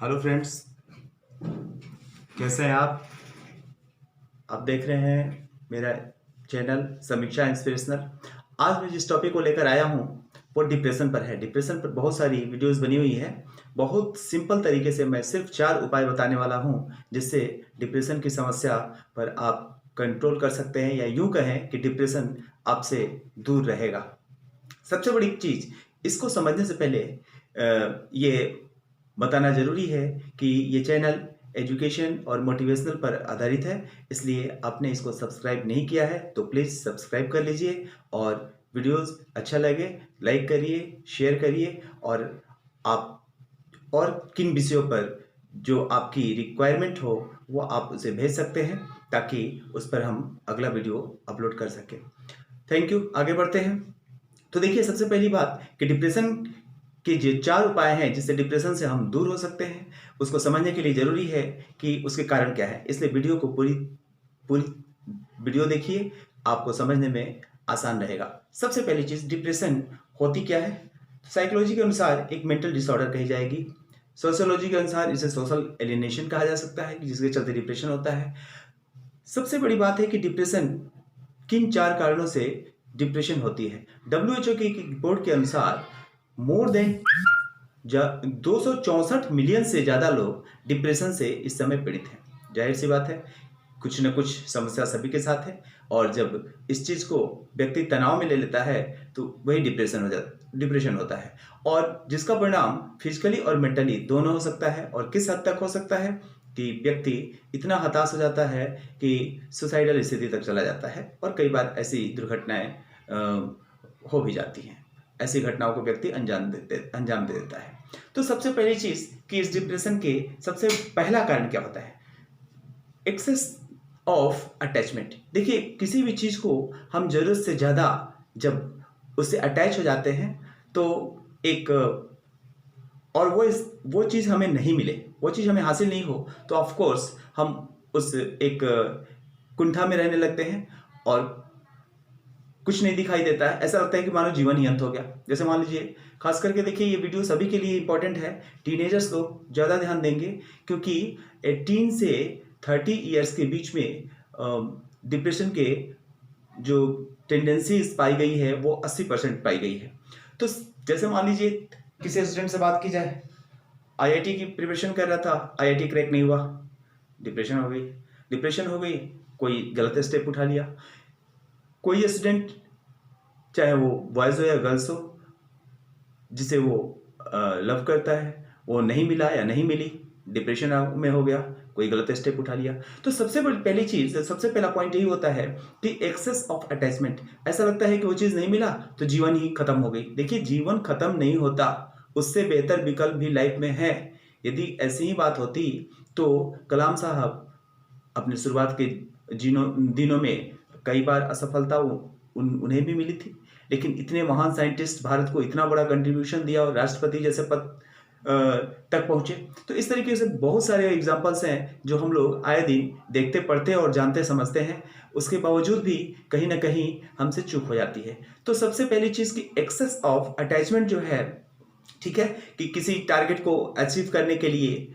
Hello friends, कैसे हैं आप देख रहे हैं मेरा चैनल समीक्षा इंस्पिरेशनल। आज मैं जिस टॉपिक को लेकर आया हूं वो डिप्रेशन पर है। डिप्रेशन पर बहुत सारी वीडियोस बनी हुई है। बहुत सिंपल तरीके से मैं सिर्फ 4 उपाय बताने वाला हूं जिससे डिप्रेशन की समस्या पर आप कंट्रोल कर सकते हैं, या यूं कहें कि डिप्रेशन आपसे दूर रहेगा। सबसे बड़ी चीज, इसको समझने से पहले ये बताना जरूरी है कि ये चैनल एजुकेशन और मोटिवेशनल पर आधारित है, इसलिए आपने इसको सब्सक्राइब नहीं किया है तो प्लीज़ सब्सक्राइब कर लीजिए, और वीडियोस अच्छा लगे लाइक करिए, शेयर करिए, और आप और किन विषयों पर जो आपकी रिक्वायरमेंट हो वो आप उसे भेज सकते हैं ताकि उस पर हम अगला वीडियो अपलोड कर सकें। Thank you. आगे बढ़ते हैं। तो देखिए, सबसे पहली बात कि डिप्रेशन के जो 4 उपाय हैं जिससे डिप्रेशन से हम दूर हो सकते हैं, उसको समझने के लिए ज़रूरी है कि उसके कारण क्या है। इसलिए वीडियो को पूरी पूरी वीडियो देखिए, आपको समझने में आसान रहेगा। सबसे पहली चीज़, डिप्रेशन होती क्या है। साइकोलॉजी के अनुसार एक मेंटल डिसऑर्डर कही जाएगी। सोशियोलॉजी के अनुसार इसे सोशल एलिनेशन कहा जा सकता है, जिसके चलते डिप्रेशन होता है। सबसे बड़ी बात है कि डिप्रेशन किन 4 कारणों से डिप्रेशन होती है। WHO की एक रिपोर्ट के अनुसार मोर देन 264 मिलियन से ज़्यादा लोग डिप्रेशन से इस समय पीड़ित हैं। जाहिर सी बात है, कुछ न कुछ समस्या सभी के साथ है, और जब इस चीज़ को व्यक्ति तनाव में ले लेता है तो वही डिप्रेशन होता है, और जिसका परिणाम फिजिकली और मेंटली दोनों हो सकता है। और किस हद तक हो सकता है कि व्यक्ति इतना हताश हो जाता है कि सुसाइडल स्थिति तक चला जाता है, और कई बार ऐसी दुर्घटनाएं हो भी जाती हैं। ऐसी घटनाओं को व्यक्ति अंजाम दे देता है। तो सबसे पहली चीज कि इस डिप्रेशन के सबसे पहला कारण क्या होता है, एक्सेस ऑफ अटैचमेंट। देखिए, किसी भी चीज को हम जरूरत से ज्यादा जब उससे अटैच हो जाते हैं तो एक और वो चीज हमें नहीं मिले, वो चीज हमें हासिल नहीं हो, तो ऑफ कोर्स हम उस एक कुंठा में रहने लगते हैं और कुछ नहीं दिखाई देता है। ऐसा लगता है कि मानो जीवन ही अंत हो गया। जैसे मान लीजिए, खास करके देखिए, ये वीडियो सभी के लिए इंपॉर्टेंट है। टीनेजर्स लोग ज़्यादा ध्यान देंगे, क्योंकि 18 से 30 ईयर्स के बीच में डिप्रेशन के जो टेंडेंसीज पाई गई है वो 80% पाई गई है। तो जैसे मान लीजिए, किसी स्टूडेंट से बात की जाए, IIT की प्रिपरेशन कर रहा था, IIT क्रैक नहीं हुआ, डिप्रेशन हो गई, कोई गलत स्टेप उठा लिया। कोई स्टूडेंट, चाहे वो बॉयज हो या गर्ल्स हो, जिसे वो लव करता है, वो नहीं मिला या नहीं मिली, डिप्रेशन में हो गया, कोई गलत स्टेप उठा लिया। तो सबसे पहली चीज, सबसे पहला पॉइंट यही होता है कि एक्सेस ऑफ अटैचमेंट। ऐसा लगता है कि वो चीज नहीं मिला तो जीवन ही खत्म हो गई। देखिए, जीवन खत्म नहीं होता, उससे बेहतर विकल्प भी लाइफ में है। यदि ऐसी ही बात होती तो कलाम साहब अपने शुरुआत के दिनों में कई बार असफलता उन्हें भी मिली थी, लेकिन इतने महान साइंटिस्ट, भारत को इतना बड़ा कंट्रीब्यूशन दिया और राष्ट्रपति जैसे पद तक पहुंचे। तो इस तरीके से बहुत सारे एग्जाम्पल्स हैं जो हम लोग आए दिन देखते, पढ़ते और जानते समझते हैं। उसके बावजूद भी कहीं ना कहीं हमसे चूक हो जाती है। तो सबसे पहली चीज की एक्सेस ऑफ अटैचमेंट जो है, ठीक है, कि किसी टारगेट को अचीव करने के लिए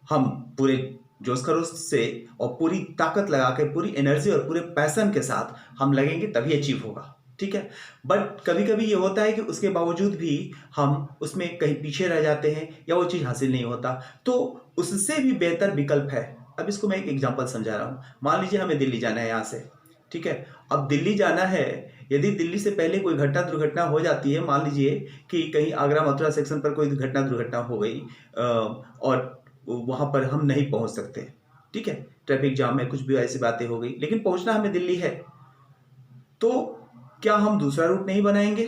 हम पूरे जोश खरोश से और पूरी ताकत लगा के, पूरी एनर्जी और पूरे पैशन के साथ हम लगेंगे, तभी अचीव होगा। ठीक है, बट कभी कभी ये होता है कि उसके बावजूद भी हम उसमें कहीं पीछे रह जाते हैं या वो चीज़ हासिल नहीं होता, तो उससे भी बेहतर विकल्प है। अब इसको मैं एक एग्जांपल समझा रहा हूँ। मान लीजिए हमें दिल्ली जाना है यहाँ से, ठीक है। अब दिल्ली जाना है, यदि दिल्ली से पहले कोई घटना दुर्घटना हो जाती है, मान लीजिए कि कहीं आगरा मथुरा सेक्शन पर कोई घटना दुर्घटना हो गई और वहां पर हम नहीं पहुंच सकते, ठीक है, ट्रैफिक जाम है, कुछ भी ऐसी बातें हो गई, लेकिन पहुंचना हमें दिल्ली है, तो क्या हम दूसरा रूट नहीं बनाएंगे?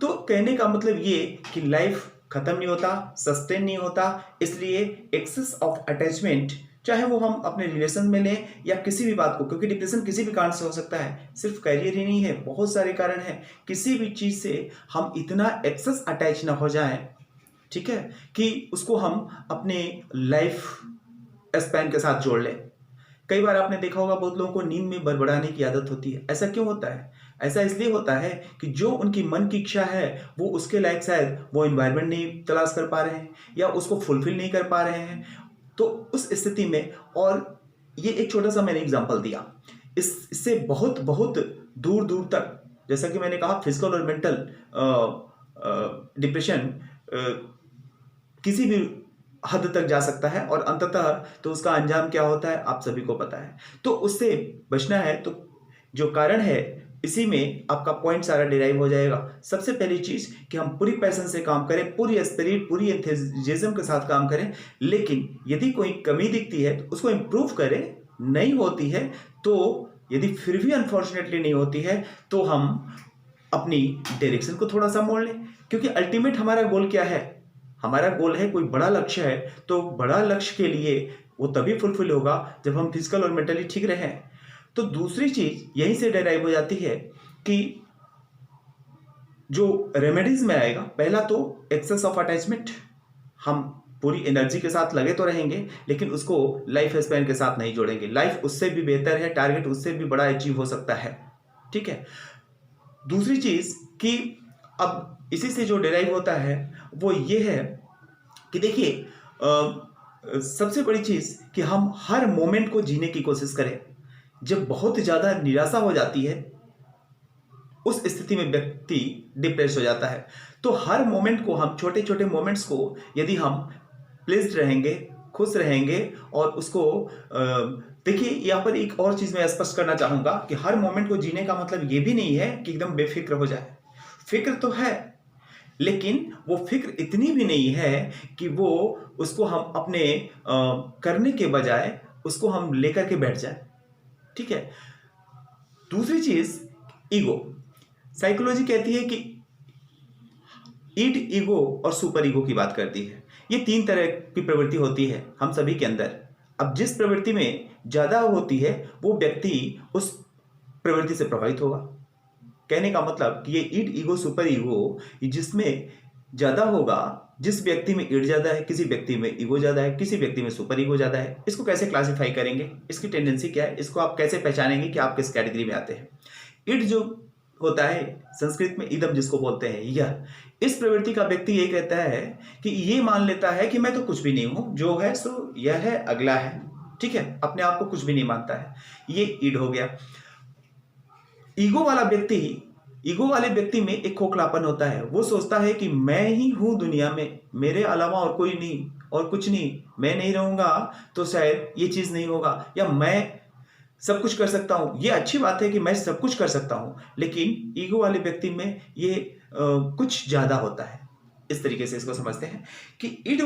तो कहने का मतलब ये कि लाइफ खत्म नहीं होता, सस्टेन नहीं होता। इसलिए एक्सेस ऑफ अटैचमेंट, चाहे वो हम अपने रिलेशन में लें या किसी भी बात को, क्योंकि डिप्रेशन किसी भी कारण से हो सकता है, सिर्फ करियर ही नहीं है, बहुत सारे कारण हैं। किसी भी चीज से हम इतना एक्सेस अटैच ना हो जाएं, ठीक है, कि उसको हम अपने लाइफ स्पैन के साथ जोड़ लें। कई बार आपने देखा होगा, बहुत लोगों को नींद में बड़बड़ाने की आदत होती है। ऐसा क्यों होता है? ऐसा इसलिए होता है कि जो उनकी मन की इच्छा है वो उसके लायक शायद वो इन्वायरमेंट नहीं तलाश कर पा रहे हैं या उसको फुलफिल नहीं कर पा रहे हैं। तो उस स्थिति में, और ये एक छोटा सा मैंने एग्जांपल दिया, इससे बहुत बहुत दूर दूर तक, जैसा कि मैंने कहा, फिजिकल और मेंटल डिप्रेशन किसी भी हद तक जा सकता है और अंततः तो उसका अंजाम क्या होता है आप सभी को पता है। तो उससे बचना है तो जो कारण है इसी में आपका पॉइंट सारा डिराइव हो जाएगा। सबसे पहली चीज कि हम पूरी पैशन से काम करें, पूरी स्पिरिट, पूरी एंथुसियाज्म के साथ काम करें, लेकिन यदि कोई कमी दिखती है तो उसको इम्प्रूव करें। नहीं होती है तो, यदि फिर भी अनफॉर्चुनेटली नहीं होती है तो हम अपनी डायरेक्शन को थोड़ा सा मोड़ लें, क्योंकि अल्टीमेट हमारा गोल क्या है? हमारा गोल है कोई बड़ा लक्ष्य है, तो बड़ा लक्ष्य के लिए वो तभी फुलफिल होगा जब हम फिजिकल और मेंटली ठीक रहें। तो दूसरी चीज यहीं से डेराइव हो जाती है कि जो रेमेडीज में आएगा, पहला तो एक्सेस ऑफ अटैचमेंट। हम पूरी एनर्जी के साथ लगे तो रहेंगे लेकिन उसको लाइफ स्पैन के साथ नहीं जोड़ेंगे। लाइफ उससे भी बेहतर है, टारगेट उससे भी बड़ा अचीव हो सकता है, ठीक है। दूसरी चीज कि अब इसी से जो डिराइव होता है वो ये है कि देखिए, सबसे बड़ी चीज कि हम हर मोमेंट को जीने की कोशिश करें। जब बहुत ज्यादा निराशा हो जाती है उस स्थिति में व्यक्ति डिप्रेस हो जाता है। तो हर मोमेंट को हम, छोटे छोटे मोमेंट्स को यदि हम प्लेस्ड रहेंगे, खुश रहेंगे और उसको देखिए, यहाँ पर एक और चीज मैं स्पष्ट करना चाहूंगा कि हर मोमेंट को जीने का मतलब ये भी नहीं है कि एकदम बेफिक्र हो जाए। फिक्र तो है, लेकिन वो फिक्र इतनी भी नहीं है कि वो उसको हम अपने करने के बजाय उसको हम लेकर के बैठ जाए, ठीक है। दूसरी चीज ईगो। साइकोलॉजी कहती है कि ईड ईगो और सुपर ईगो की बात करती है। ये 3 तरह की प्रवृत्ति होती है हम सभी के अंदर। अब जिस प्रवृत्ति में ज्यादा होती है वो व्यक्ति उस प्रवृत्ति से प्रभावित होगा। कहने का मतलब कि ये ईड ईगो सुपर ईगो जिसमें ज्यादा होगा, जिस व्यक्ति में ईड ज्यादा है, किसी व्यक्ति में ईगो ज्यादा है, किसी व्यक्ति में सुपर ईगो ज्यादा है। इसको कैसे क्लासिफाई करेंगे, इसकी टेंडेंसी क्या है, इसको आप कैसे पहचानेंगे कि आप किस कैटेगरी में आते हैं। ईड जो होता है, संस्कृत में इदम जिसको बोलते हैं, यह, इस प्रवृत्ति का व्यक्ति ये कहता है कि ये मान लेता है कि मैं तो कुछ भी नहीं हूं, जो है सो यह है, अगला है, ठीक है, अपने आप को कुछ भी नहीं मानता है। ये ईड हो गया। ईगो वाले व्यक्ति में एक खोखलापन होता है। वो सोचता है कि मैं ही हूं दुनिया में, मेरे अलावा और कोई नहीं और कुछ नहीं, मैं नहीं रहूंगा तो शायद ये चीज नहीं होगा, या मैं सब कुछ कर सकता हूं। ये अच्छी बात है कि मैं सब कुछ कर सकता हूं, लेकिन ईगो वाले व्यक्ति में ये कुछ ज्यादा होता है। इस तरीके से इसको समझते हैं कि ईड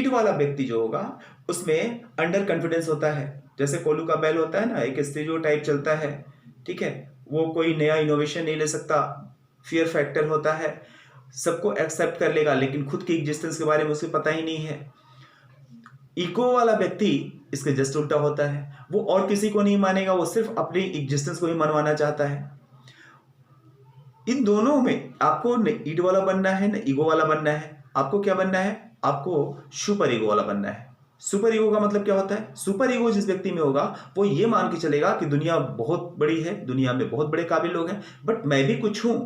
वाला व्यक्ति जो होगा उसमें अंडर कॉन्फिडेंस होता है। जैसे कोलू का बैल होता है ना, एक स्टीरियोटाइप चलता है, ठीक है, वो कोई नया इनोवेशन नहीं ले सकता, फियर फैक्टर होता है, सबको एक्सेप्ट कर लेगा लेकिन खुद की एग्जिस्टेंस के बारे में उसे पता ही नहीं है। ईगो वाला व्यक्ति इसके जस्ट उल्टा होता है, वो और किसी को नहीं मानेगा, वो सिर्फ अपनी एग्जिस्टेंस को ही मनवाना चाहता है। इन दोनों में आपको न ईड वाला बनना है न ईगो वाला बनना है। आपको क्या बनना है? आपको सुपर ईगो वाला बनना है। सुपर ईगो का मतलब क्या होता है? सुपर ईगो जिस व्यक्ति में होगा वो ये मान के चलेगा कि दुनिया बहुत बड़ी है, दुनिया में बहुत बड़े काबिल लोग हैं, बट मैं भी कुछ हूं,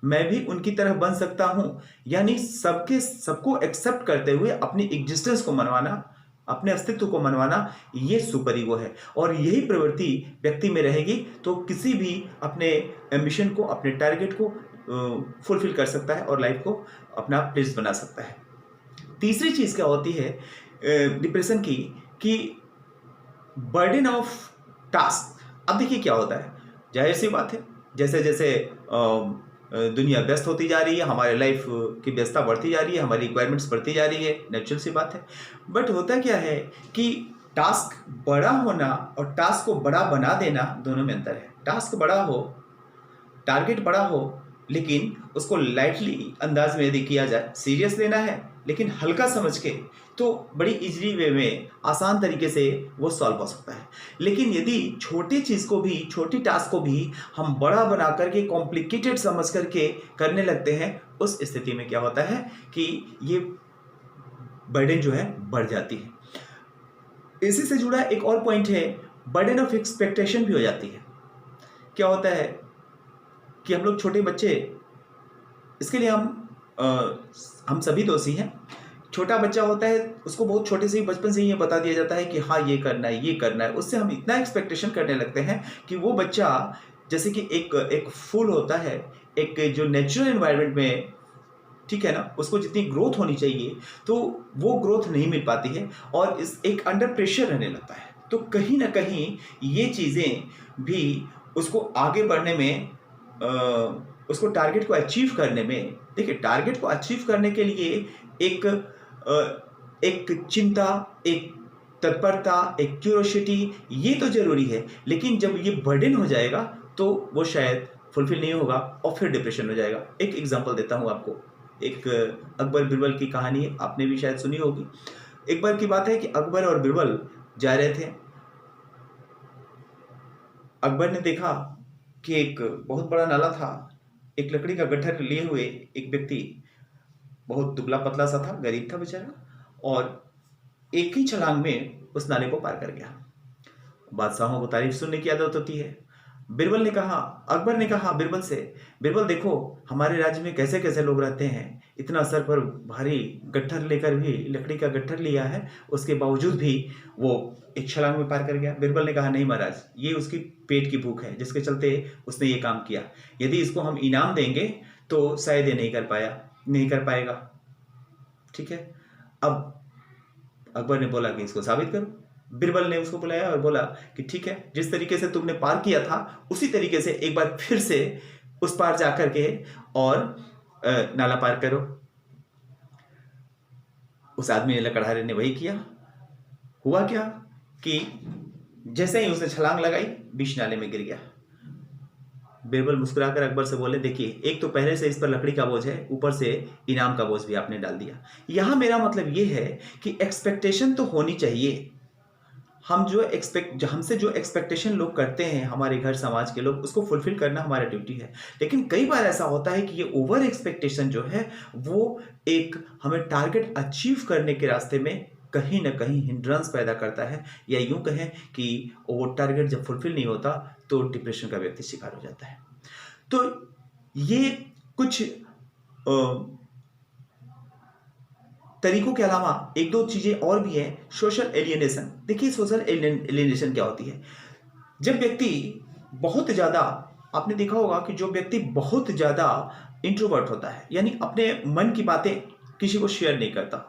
मैं भी उनकी तरह बन सकता हूं। यानी सबको एक्सेप्ट करते हुए अपनी एग्जिस्टेंस को मनवाना, अपने अस्तित्व को मनवाना, ये सुपर ईगो है। और यही प्रवृत्ति व्यक्ति में रहेगी तो किसी भी अपने एम्बिशन को, अपने टारगेट को फुलफिल कर सकता है और लाइफ को अपना प्लेस बना सकता है। तीसरी चीज क्या होती है डिप्रेशन की, कि बर्डन ऑफ टास्क। अब देखिए क्या होता है, जाहिर सी बात है, जैसे जैसे दुनिया व्यस्त होती जा रही है, हमारे लाइफ की व्यस्तता बढ़ती जा रही है, हमारी रिक्वायरमेंट्स बढ़ती जा रही है, नेचुरल सी बात है। बट होता क्या है कि टास्क बड़ा होना और टास्क को बड़ा बना देना, दोनों में अंतर है। टास्क बड़ा हो, टारगेट बड़ा हो, लेकिन उसको लाइटली अंदाज में यदि किया जाए, सीरियस लेना है लेकिन हल्का समझ के, तो बड़ी इजीली वे में, आसान तरीके से वो सॉल्व हो सकता है। लेकिन यदि छोटी चीज को भी, छोटी टास्क को भी हम बड़ा बना करके, कॉम्प्लिकेटेड समझ करके करने लगते हैं, उस स्थिति में क्या होता है कि ये बर्डन जो है बढ़ जाती है। इसी से जुड़ा एक और पॉइंट है, बर्डन ऑफ एक्सपेक्टेशन भी हो जाती है। क्या होता है कि हम लोग छोटे बच्चे, इसके लिए हम सभी दोषी हैं। छोटा बच्चा होता है, उसको बहुत छोटे से ही, बचपन से ही ये बता दिया जाता है कि हाँ ये करना है, ये करना है। उससे हम इतना एक्सपेक्टेशन करने लगते हैं कि वो बच्चा, जैसे कि एक फूल होता है, एक जो नेचुरल एनवायरनमेंट में, ठीक है ना, उसको जितनी ग्रोथ होनी चाहिए तो वो ग्रोथ नहीं मिल पाती है और इस एक अंडर प्रेशर रहने लगता है। तो कहीं ना कहीं ये चीज़ें भी उसको आगे बढ़ने में, उसको टारगेट को अचीव करने में, देखिए टारगेट को अचीव करने के लिए एक एक चिंता, एक तत्परता, एक क्यूरोसिटी, ये तो जरूरी है। लेकिन जब ये बर्डन हो जाएगा तो वो शायद फुलफिल नहीं होगा और फिर डिप्रेशन हो जाएगा। एक एग्जांपल देता हूँ आपको, एक अकबर बिरबल की कहानी है, आपने भी शायद सुनी होगी। एक बार की बात है कि अकबर और बिरबल जा रहे थे। अकबर ने देखा कि एक बहुत बड़ा नाला था, एक लकड़ी का गट्ठर लिए हुए एक व्यक्ति, बहुत दुबला पतला सा था, गरीब था बेचारा, और एक ही छलांग में उस नाले को पार कर गया। बादशाहों को तारीफ सुनने की आदत होती है। बिरबल ने कहा, अकबर ने कहा बिरबल से, बिरबल देखो हमारे राज्य में कैसे कैसे लोग रहते हैं, इतना सर पर भारी गट्ठर लेकर भी, लकड़ी का गट्ठर लिया है, उसके बावजूद भी वो एक छलांग में पार कर गया। बिरबल ने कहा नहीं महाराज, ये उसकी पेट की भूख है जिसके चलते उसने ये काम किया। यदि इसको हम इनाम देंगे तो शायद ये नहीं कर पाएगा। ठीक है। अब अकबर ने बोला कि इसको साबित करो। बिरबल ने उसको बुलाया और बोला कि ठीक है, जिस तरीके से तुमने पार किया था उसी तरीके से एक बार फिर से उस पार जाकर के और नाला पार करो। उस आदमी ने, लकड़हारे ने वही किया। हुआ क्या कि जैसे ही उसने छलांग लगाई, बीच नाले में गिर गया। बिरबल मुस्कुराकर अकबर से बोले, देखिए एक तो पहले से इस पर लकड़ी का बोझ है, ऊपर से इनाम का बोझ भी आपने डाल दिया। यहां मेरा मतलब यह है कि एक्सपेक्टेशन तो होनी चाहिए। हमसे जो एक्सपेक्टेशन लोग करते हैं, हमारे घर समाज के लोग, उसको फुलफिल करना हमारा ड्यूटी है। लेकिन कई बार ऐसा होता है कि ये ओवर एक्सपेक्टेशन जो है वो एक हमें टारगेट अचीव करने के रास्ते में कहीं ना कहीं हिंड्रेंस पैदा करता है, या यूं कहें कि वो टारगेट जब फुलफिल नहीं होता तो डिप्रेशन का व्यक्ति शिकार हो जाता है। तो ये कुछ तरीकों के अलावा एक दो चीजें और भी हैं। Social alienation. देखिए सोशल एलियनेशन क्या होती है? जब व्यक्ति बहुत ज्यादा, आपने देखा होगा कि जो व्यक्ति बहुत ज्यादा इंट्रोवर्ट होता है, यानी अपने मन की बातें किसी को शेयर नहीं करता।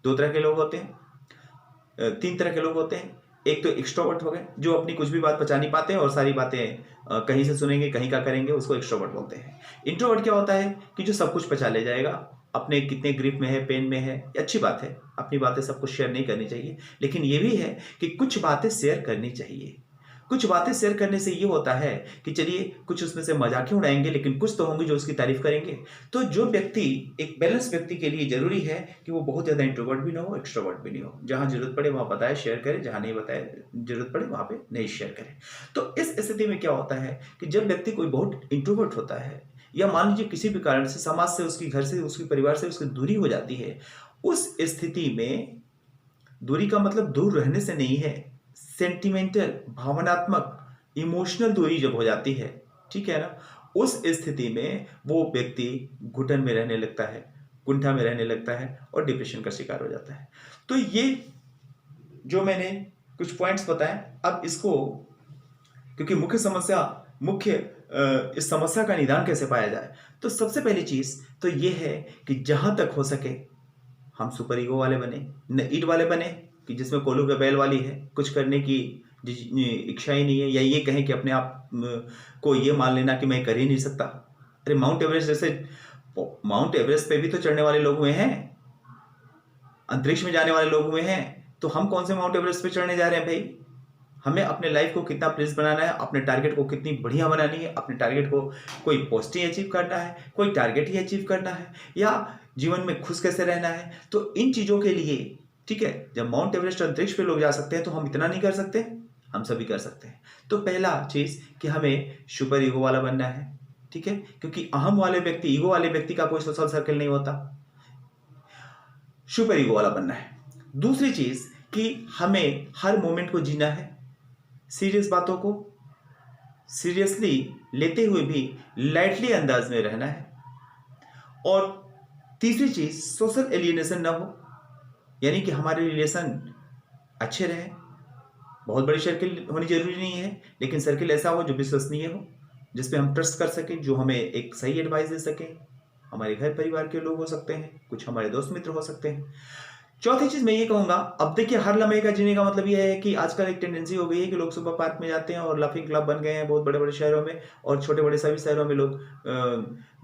दो तरह के लोग होते हैं, तीन तरह के लोग होते हैं। एक तो एक्सट्रोवर्ट हो गए, जो अपनी कुछ भी बात बचा नहीं पाते और सारी बातें कहीं से सुनेंगे, कहीं का करेंगे, उसको एक्सट्रोवर्ट बोलते हैं। इंट्रोवर्ट क्या होता है कि जो सब कुछ पचा ले जाएगा, अपने कितने ग्रिप में है, पेन में है, अच्छी बात है, अपनी बातें सब कुछ शेयर नहीं करनी चाहिए। लेकिन ये भी है कि कुछ बातें शेयर करनी चाहिए। कुछ बातें शेयर करने से ये होता है कि चलिए कुछ उसमें से मजाकें उड़ाएंगे, लेकिन कुछ तो होंगे जो उसकी तारीफ करेंगे। तो जो व्यक्ति, एक बैलेंस व्यक्ति के लिए जरूरी है कि वो बहुत ज्यादा इंट्रोवर्ट भी ना हो, एक्सट्रोवर्ट भी नहीं हो। जहां जरूरत पड़े वहां बताए, शेयर करे, जहां नहीं बताए, जरूरत पड़े वहां पे नहीं शेयर करे। तो इस स्थिति में क्या होता है कि जब व्यक्ति कोई बहुत इंट्रोवर्ट होता है, या मान लीजिए किसी भी कारण से समाज से, उसकी घर से, उसके परिवार से उसकी दूरी हो जाती है, उस स्थिति में, दूरी का मतलब दूर रहने से नहीं है, सेंटिमेंटल, भावनात्मक, इमोशनल दूरी जब हो जाती है, ठीक है ना, उस स्थिति में वो व्यक्ति घुटन में रहने लगता है, कुंठा में रहने लगता है और डिप्रेशन का शिकार हो जाता है। तो ये जो मैंने कुछ पॉइंट्स बताए, अब इसको, क्योंकि इस समस्या का निदान कैसे पाया जाए, तो सबसे पहली चीज तो ये है कि जहां तक हो सके हम सुपर ईगो वाले बने, न ईट वाले बने कि जिसमें कोलू के बैल वाली है, कुछ करने की इच्छा ही नहीं है, या ये कहें कि अपने आप को ये मान लेना कि मैं कर ही नहीं सकता। अरे माउंट एवरेस्ट पे भी तो चढ़ने वाले लोग हुए हैं, अंतरिक्ष में जाने वाले लोग हुए हैं। तो हम कौन से माउंट एवरेस्ट पे चढ़ने जा रहे हैं भाई? हमें अपने लाइफ को कितना प्लीज बनाना है, अपने टारगेट को कितनी बढ़िया बनानी है, अपने टारगेट को कोई पोस्ट ही अचीव करना है, कोई टारगेट ही अचीव करना है, या जीवन में खुश कैसे रहना है। तो इन चीजों के लिए, ठीक है, जब माउंट एवरेस्ट अंतरिक्ष पे लोग जा सकते हैं तो हम इतना नहीं कर सकते? हम सभी कर सकते हैं। तो पहला चीज कि हमें सुपर ईगो वाला बनना है, ठीक है, क्योंकि अहम वाले व्यक्ति, ईगो वाले व्यक्ति का कोई सोशल सर्कल नहीं होता, सुपर ईगो वाला बनना है। दूसरी चीज कि हमें हर मोमेंट को जीना है, सीरियस बातों को, सीरियसली लेते हुए भी लाइटली अंदाज में रहना है। और तीसरी चीज, सोशल एलियनेशन ना हो, यानी कि हमारे रिलेशन अच्छे रहे। बहुत बड़ी सर्किल होनी जरूरी नहीं है, लेकिन सर्किल ऐसा हो जो विश्वसनीय हो, जिसपे हम ट्रस्ट कर सकें, जो हमें एक सही एडवाइस दे सके। हमारे घर परिवार के लोग हो सकते हैं, कुछ हमारे दोस्त मित्र हो सकते हैं। चौथी चीज मैं ये कहूंगा, अब देखिए हर लम्हे का जीने का मतलब ये है कि आजकल एक टेंडेंसी हो गई है कि लोग सुबह पार्क में जाते हैं और लाफिंग क्लब बन गए हैं बहुत बड़े बड़े शहरों में, और छोटे बड़े सभी शहरों में लोग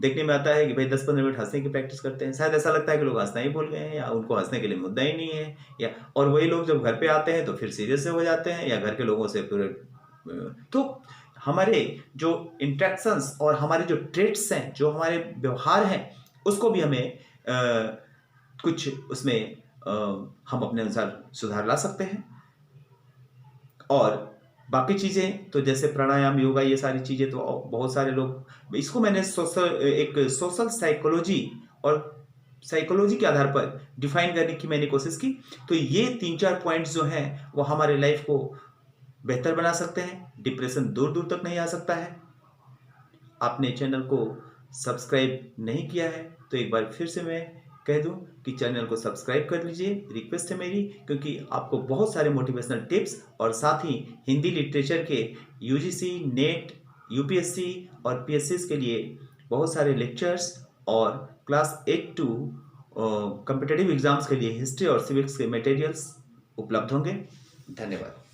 देखने में आता है कि भाई 10-15 मिनट हंसने की प्रैक्टिस करते हैं। शायद ऐसा लगता है कि लोग हंसना ही भूल गए हैं, या उनको हंसने के लिए मुद्दा ही नहीं है, या और वही लोग जब घर पे आते हैं तो फिर सीरियस से हो जाते हैं, या घर के लोगों से पूरे तो हमारे जो इंट्रैक्शंस और हमारे जो ट्रेट्स हैं, जो हमारे व्यवहार हैं, उसको भी हमें कुछ उसमें हम अपने अनुसार सुधार ला सकते हैं। और बाकी चीज़ें तो जैसे प्राणायाम, योगा, ये सारी चीज़ें तो बहुत सारे लोग, इसको मैंने सोशल साइकोलॉजी और साइकोलॉजी के आधार पर डिफाइन करने की मैंने कोशिश की। तो ये 3-4 पॉइंट्स जो हैं वो हमारे लाइफ को बेहतर बना सकते हैं। डिप्रेशन दूर दूर तक नहीं आ सकता है। आपने चैनल को सब्सक्राइब नहीं किया है तो एक बार फिर से मैं कह दूं कि चैनल को सब्सक्राइब कर लीजिए, रिक्वेस्ट है मेरी, क्योंकि आपको बहुत सारे मोटिवेशनल टिप्स और साथ ही हिंदी लिटरेचर के यूजीसी, नेट, यूपीएससी और पीएससी के लिए बहुत सारे लेक्चर्स और क्लास 8 टू कॉम्पिटिटिव एग्जाम्स के लिए हिस्ट्री और सिविक्स के मटेरियल्स उपलब्ध होंगे। धन्यवाद।